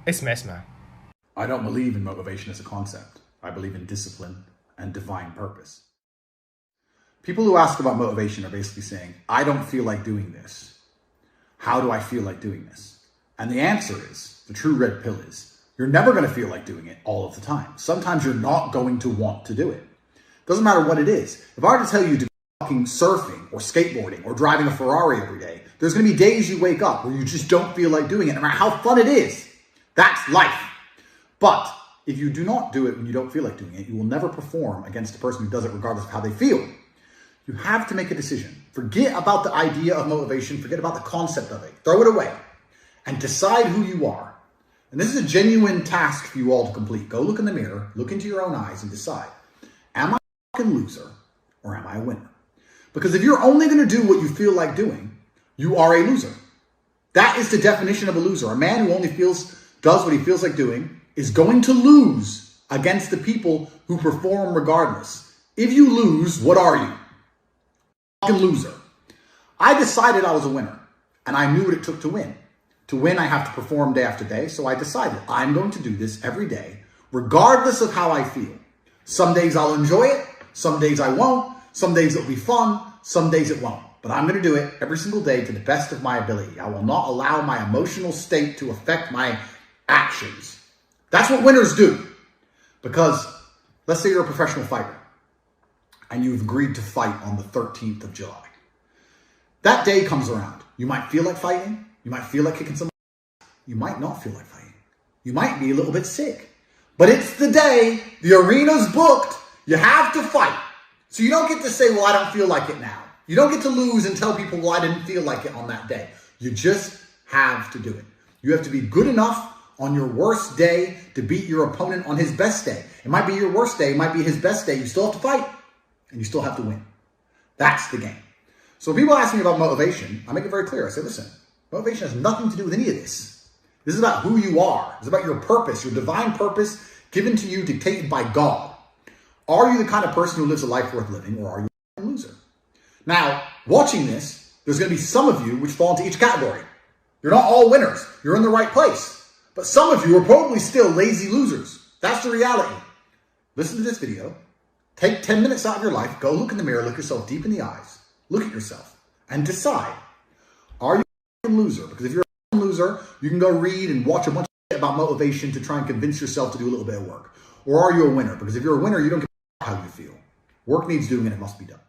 اسمع. I don't believe in motivation as a concept. I believe in discipline and divine purpose. People who ask about motivation are basically saying, I don't feel like doing this. How do I feel like doing this? And the answer is, the true red pill is, you're never going to feel like doing it all of the time. Sometimes you're not going to want to do it. Doesn't matter what it is. If I were to tell you to go fucking surfing or skateboarding or driving a Ferrari every day, there's going to be days you wake up where you just don't feel like doing it, no matter how fun it is. That's life. But if you do not do it when you don't feel like doing it, you will never perform against the person who does it regardless of how they feel. You have to make a decision. Forget about the idea of motivation. Forget about the concept of it. Throw it away and decide who you are. And this is a genuine task for you all to complete. Go look in the mirror, look into your own eyes and decide, am I a fucking loser or am I a winner? Because if you're only going to do what you feel like doing, you are a loser. That is the definition of a loser. A man who only does what he feels like doing is going to lose against the people who perform regardless. If you lose, what are you? Fucking loser. I decided I was a winner and I knew what it took to win. To win, I have to perform day after day. So I decided I'm going to do this every day, regardless of how I feel. Some days I'll enjoy it. Some days I won't. Some days it'll be fun. Some days it won't. But I'm going to do it every single day to the best of my ability. I will not allow my emotional state to affect my actions. That's what winners do. Because let's say you're a professional fighter and you've agreed to fight on the 13th of July. That day comes around. You might feel like fighting. You might feel like kicking someone. You might not feel like fighting. You might be a little bit sick. But it's the day. The arena's booked. You have to fight. So you don't get to say, well, I don't feel like it now. You don't get to lose and tell people, well, I didn't feel like it on that day. You just have to do it. You have to be good enough on your worst day to beat your opponent on his best day. It might be your worst day. It might be his best day. You still have to fight and you still have to win. That's the game. So when people ask me about motivation, I make it very clear. I say, listen, motivation has nothing to do with any of this. This is about who you are. It's about your purpose, your divine purpose given to you, dictated by God. Are you the kind of person who lives a life worth living, or are you a loser? Now, watching this, there's going to be some of you which fall into each category. You're not all winners. You're in the right place. But some of you are probably still lazy losers. That's the reality. Listen to this video. Take 10 minutes out of your life. Go look in the mirror. Look yourself deep in the eyes. Look at yourself and decide, are you a loser? Because if you're a loser, you can go read and watch a bunch of shit about motivation to try and convince yourself to do a little bit of work. Or are you a winner? Because if you're a winner, you don't care how you feel. Work needs doing and it must be done.